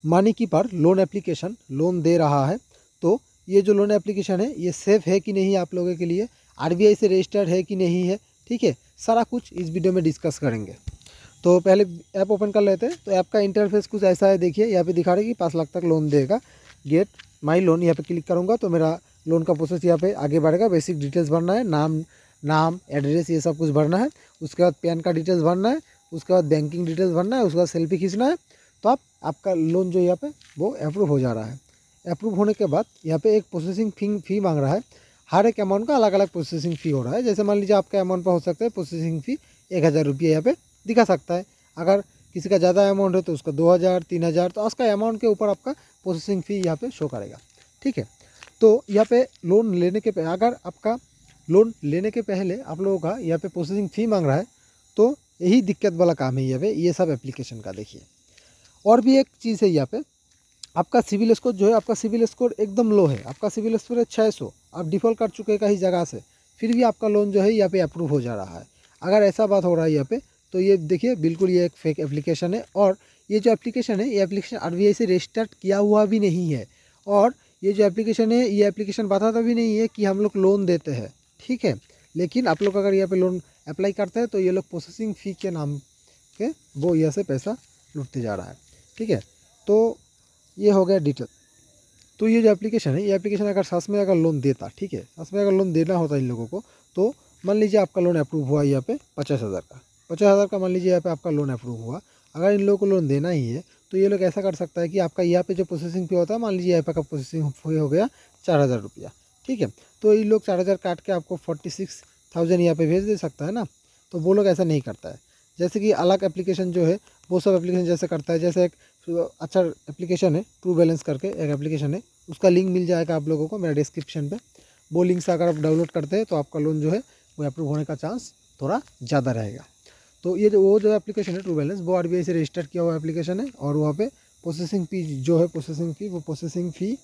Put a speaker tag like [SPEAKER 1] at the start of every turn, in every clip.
[SPEAKER 1] Money Keeper loan application loan दे रहा है, तो ये जो लोन एप्लीकेशन है ये सेफ़ है कि नहीं आप लोगों के लिए, आरबीआई से रजिस्टर्ड है कि नहीं है, ठीक है, सारा कुछ इस वीडियो में डिस्कस करेंगे। तो पहले ऐप ओपन कर लेते हैं। तो ऐप का इंटरफेस कुछ ऐसा है, देखिए यहाँ पे दिखा रहा है कि 5 लाख तक लोन देगा। गेट माई लोन यहाँ पे क्लिक करूँगा तो मेरा लोन का प्रोसेस यहाँ पे आगे बढ़ेगा। बेसिक डिटेल्स भरना है, नाम एड्रेस ये सब कुछ भरना है। उसके बाद पैन का डिटेल्स भरना है, उसके बाद बैंकिंग डिटेल्स भरना है, उसके बाद सेल्फी खींचना है। तो आपका लोन जो यहाँ पे वो अप्रूव हो जा रहा है। अप्रूव होने के बाद यहाँ पे एक प्रोसेसिंग फ़ी मांग रहा है। हर एक अमाउंट का अलग अलग प्रोसेसिंग फ़ी हो रहा है। जैसे मान लीजिए आपका अमाउंट पर हो सकता है प्रोसेसिंग फ़ी 1000 रुपये यहाँ पे दिखा सकता है। अगर किसी का ज़्यादा अमाउंट है तो उसका 2000 3000, तो उसका अमाउंट के ऊपर आपका प्रोसेसिंग फ़ी यहाँ पे शो करेगा, ठीक है। तो यहाँ पे लोन लेने के अगर आपका लोन लेने के पहले आप लोगों का यहाँ पे प्रोसेसिंग फ़ी मांग रहा है, तो यही दिक्कत वाला काम है यहाँ पे ये सब एप्लीकेशन का। देखिए और भी एक चीज़ है यहाँ पे, आपका सिविल स्कोर जो है, आपका सिविल स्कोर एकदम लो है। आपका सिविल स्कोर है 600, आप डिफ़ॉल्ट कर चुके हैं कहीं जगह से, फिर भी आपका लोन जो है यहाँ पे अप्रूव हो जा रहा है। अगर ऐसा बात हो रहा है यहाँ पे, तो ये देखिए बिल्कुल ये एक फेक एप्लीकेशन है। और ये जो एप्लीकेशन है ये एप्लीकेशन आरबीआई से रजिस्टर्ड किया हुआ भी नहीं है। और ये जो एप्लीकेशन है ये एप्लीकेशन बताता भी नहीं है कि हम लोग लोन देते हैं, ठीक है। लेकिन आप लोग अगर यहाँ पे लोन अप्लाई करते हैं तो ये लोग प्रोसेसिंग फ़ी के नाम पे वो यहाँ से पैसा लूटते जा रहा है, ठीक है। तो ये हो गया डिटेल। तो ये जो एप्लीकेशन है ये एप्लीकेशन अगर सच में अगर लोन देता, ठीक है, सच में अगर लोन देना होता इन लोगों को, तो मान लीजिए आपका लोन अप्रूव हुआ यहाँ पे 50,000 का, 50,000 का मान लीजिए यहाँ पे आपका लोन अप्रूव हुआ। अगर इन लोगों को लोन देना ही है तो ये लोग ऐसा कर सकता है कि आपका यहाँ पे जो प्रोसेसिंग फ़ी होता है, मान लीजिए यहाँ पे का प्रोसेसिंग फ़ी हो गया 4000 रुपया, ठीक है। तो ये लोग 4000 काट के आपको 46,000 यहाँ पे भेज दे सकता है ना। तो वो लोग ऐसा नहीं करता है। जैसे कि अलग एप्लीकेशन जो है वो सब एप्लीकेशन जैसे करता है, जैसे एक अच्छा एप्लीकेशन है ट्रू बैलेंस करके एक एप्लीकेशन है, उसका लिंक मिल जाएगा आप लोगों को मेरा डिस्क्रिप्शन पे। वो लिंक से अगर आप डाउनलोड करते हैं तो आपका लोन जो है वो अप्रूव होने का चांस थोड़ा ज़्यादा रहेगा। तो ये जो एप्लीकेशन है ट्रू बैलेंस, वो आरबीआई से रजिस्टर किया हुआ एप्लीकेशन है। और वहाँ पे प्रोसेसिंग फ़ी जो है, प्रोसेसिंग फ़ी, वो प्रोसेसिंग फ़ी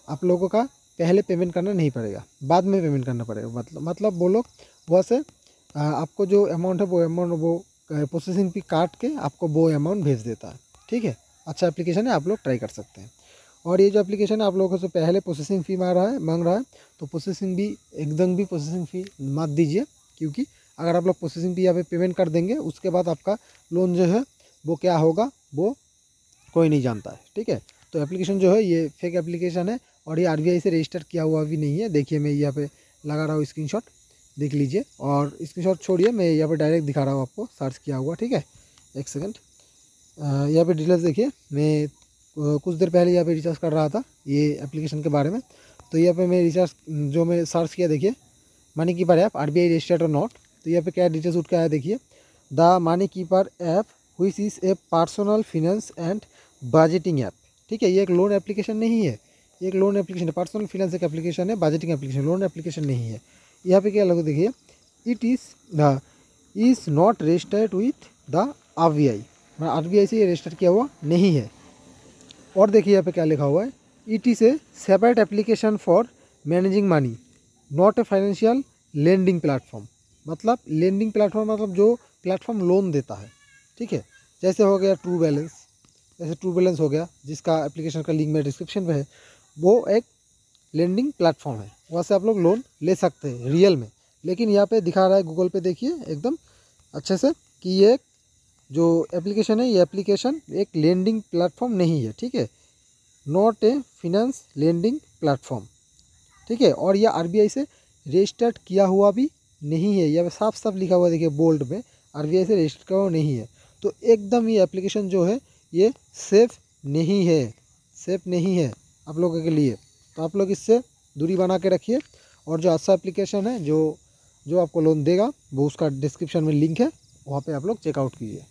[SPEAKER 1] आप लोगों का पहले पेमेंट करना नहीं पड़ेगा, बाद में पेमेंट करना पड़ेगा। मतलब वो लोग वहाँ से आपको जो अमाउंट है वो अमाउंट वो प्रोसेसिंग फ़ी काट के आपको वो अमाउंट भेज देता है, ठीक है। अच्छा एप्लीकेशन है, आप लोग ट्राई कर सकते हैं। और ये जो एप्लीकेशन है आप लोगों से पहले प्रोसेसिंग फ़ी मांग रहा है, तो प्रोसेसिंग भी एकदम भी प्रोसेसिंग फ़ी मत दीजिए, क्योंकि अगर आप लोग प्रोसेसिंग फ़ी यहाँ पे पेमेंट कर देंगे उसके बाद आपका लोन जो है वो क्या होगा वो कोई नहीं जानता है, ठीक है। तो एप्लीकेशन जो है ये फेक एप्लीकेशन है और ये आरबीआई से रजिस्टर किया हुआ भी नहीं है। देखिए मैं यहाँ पे लगा रहा हूँ स्क्रीनशॉट, देख लीजिए। और स्क्रीनशॉट छोड़िए, मैं यहाँ पे डायरेक्ट दिखा रहा हूँ आपको, सर्च किया हुआ, ठीक है। एक सेकंड, यहाँ पे डिटेल्स देखिए। मैं कुछ देर पहले यहाँ पे रिसर्च कर रहा था ये एप्लीकेशन के बारे में। तो यहाँ पे मैं रिसर्च जो मैं सर्च किया, देखिए money keeper app RBI registered और नॉट। तो यहाँ पे क्या डिटेल्स उठ के आया, देखिए the money keeper app which is a personal finance and budgeting app, ठीक है। ये एक लोन एप्लीकेशन नहीं है, ये एक लोन एप्लीकेशन है। पर्सनल फिनेंस एक एप्लीकेशन है, बजटिंग एप्लीकेशन, लोन एप्लीकेशन नहीं है। यहाँ पे क्या लगा, देखिए it is not registered with the RBI, RBI से ये रजिस्टर किया हुआ नहीं है। और देखिए यहाँ पे क्या लिखा हुआ है, it is a separate application for managing money, not a financial lending platform. मतलब लेंडिंग प्लेटफॉर्म मतलब जो प्लेटफॉर्म लोन देता है, ठीक है। जैसे हो गया ट्रू बैलेंस, जैसे ट्रू बैलेंस हो गया जिसका एप्लीकेशन का लिंक मेरे डिस्क्रिप्शन पे है, वो एक लेंडिंग प्लेटफॉर्म है, वहाँ से आप लोग लोन ले सकते हैं रियल में। लेकिन यहाँ पे दिखा रहा है गूगल पे, देखिए एकदम अच्छे से कि ये जो एप्लीकेशन है ये एप्लीकेशन एक लेंडिंग प्लेटफॉर्म नहीं है, ठीक है, not a finance lending platform, ठीक है। और ये आरबीआई से रजिस्टर्ड किया हुआ भी नहीं है, यह साफ साफ लिखा हुआ है, देखिए बोल्ड में आरबीआई से रजिस्टर्ड किया हुआ नहीं है। तो एकदम ये एप्लीकेशन जो है ये सेफ़ नहीं है, सेफ़ नहीं है आप लोगों के लिए। तो आप लोग इससे दूरी बना के रखिए। और जो अच्छा एप्लीकेशन है जो आपको लोन देगा वो उसका डिस्क्रिप्शन में लिंक है, वहाँ पे आप लोग चेकआउट कीजिए।